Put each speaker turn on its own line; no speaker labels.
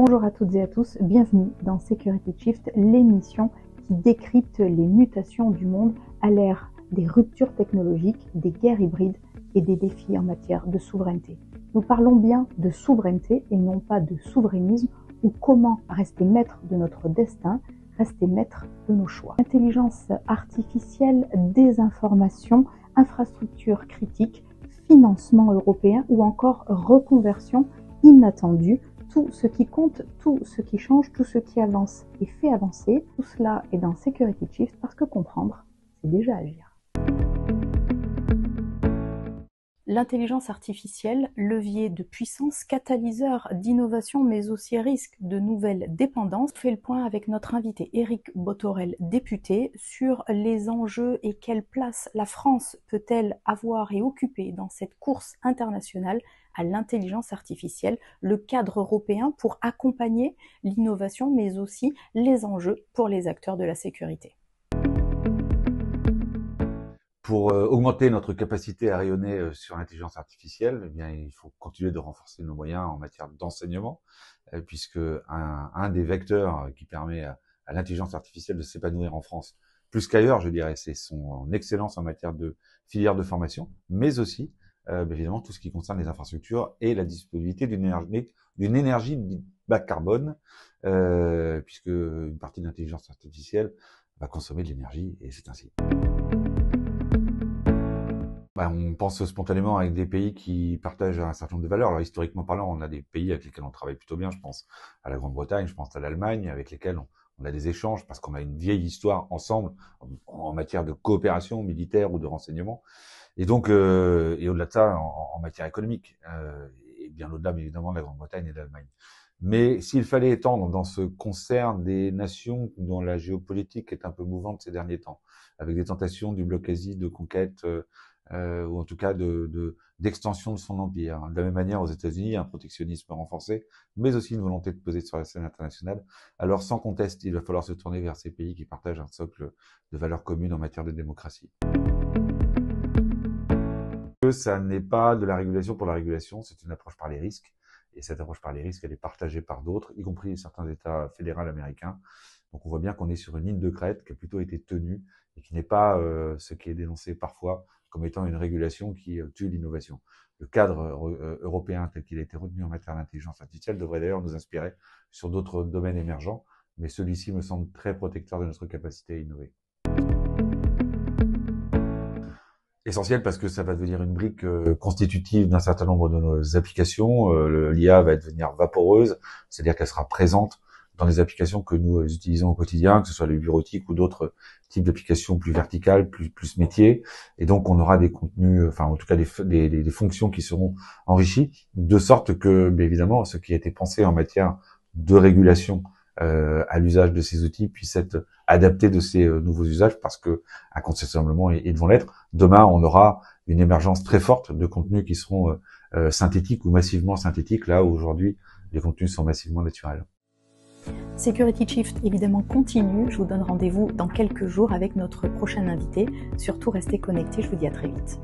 Bonjour à toutes et à tous, bienvenue dans Security Shift, l'émission qui décrypte les mutations du monde à l'ère des ruptures technologiques, des guerres hybrides et des défis en matière de souveraineté. Nous parlons bien de souveraineté et non pas de souverainisme, ou comment rester maître de notre destin, rester maître de nos choix. Intelligence artificielle, désinformation, infrastructures critiques, financement européen ou encore reconversion inattendue. Tout ce qui compte, tout ce qui change, tout ce qui avance et fait avancer, tout cela est dans Security Shift parce que comprendre, c'est déjà agir. L'intelligence artificielle, levier de puissance, catalyseur d'innovation, mais aussi risque de nouvelles dépendances. On fait le point avec notre invité Éric Bothorel, député, sur les enjeux et quelle place la France peut-elle avoir et occuper dans cette course internationale à l'intelligence artificielle, le cadre européen pour accompagner l'innovation, mais aussi les enjeux pour les acteurs de la sécurité.
Pour augmenter notre capacité à rayonner sur l'intelligence artificielle, eh bien, il faut continuer de renforcer nos moyens en matière d'enseignement, puisque un des vecteurs qui permet à l'intelligence artificielle de s'épanouir en France, plus qu'ailleurs, je dirais, c'est son excellence en matière de filière de formation, mais aussi, évidemment, tout ce qui concerne les infrastructures et la disponibilité d'une énergie bas carbone, puisque une partie de l'intelligence artificielle va consommer de l'énergie, et c'est ainsi. On pense spontanément avec des pays qui partagent un certain nombre de valeurs. Alors historiquement parlant, on a des pays avec lesquels on travaille plutôt bien. Je pense à la Grande-Bretagne, je pense à l'Allemagne, avec lesquels on a des échanges parce qu'on a une vieille histoire ensemble en matière de coopération militaire ou de renseignement. Et donc, et au-delà de ça, en matière économique, et bien au-delà, évidemment, de la Grande-Bretagne et de l'Allemagne. Mais s'il fallait étendre dans ce concert des nations dont la géopolitique est un peu mouvante ces derniers temps, avec des tentations du bloc Asie de conquête, ou en tout cas d'extension de son empire. De la même manière, aux États-Unis, un protectionnisme renforcé, mais aussi une volonté de peser sur la scène internationale. Alors, sans conteste, il va falloir se tourner vers ces pays qui partagent un socle de valeurs communes en matière de démocratie. Ça n'est pas de la régulation pour la régulation, c'est une approche par les risques. Et cette approche par les risques, elle est partagée par d'autres, y compris certains États fédéraux américains. Donc on voit bien qu'on est sur une ligne de crête qui a plutôt été tenue et qui n'est pas ce qui est dénoncé parfois comme étant une régulation qui tue l'innovation. Le cadre européen tel qu'il a été retenu en matière d'intelligence artificielle devrait d'ailleurs nous inspirer sur d'autres domaines émergents, mais celui-ci me semble très protecteur de notre capacité à innover. Essentiel parce que ça va devenir une brique constitutive d'un certain nombre de nos applications. L'IA va devenir vaporeuse, c'est-à-dire qu'elle sera présente dans les applications que nous utilisons au quotidien, que ce soit les bureautiques ou d'autres types d'applications plus verticales, plus métiers. Et donc, on aura des contenus, enfin, en tout cas, des fonctions qui seront enrichies, de sorte que, évidemment, ce qui a été pensé en matière de régulation à l'usage de ces outils puisse être adapté de ces nouveaux usages, parce que, incontestablement, et devant l'être, demain, on aura une émergence très forte de contenus qui seront synthétiques ou massivement synthétiques, là où aujourd'hui, les contenus sont massivement naturels.
Security Shift évidemment continue, je vous donne rendez-vous dans quelques jours avec notre prochain invité. Surtout restez connectés, je vous dis à très vite.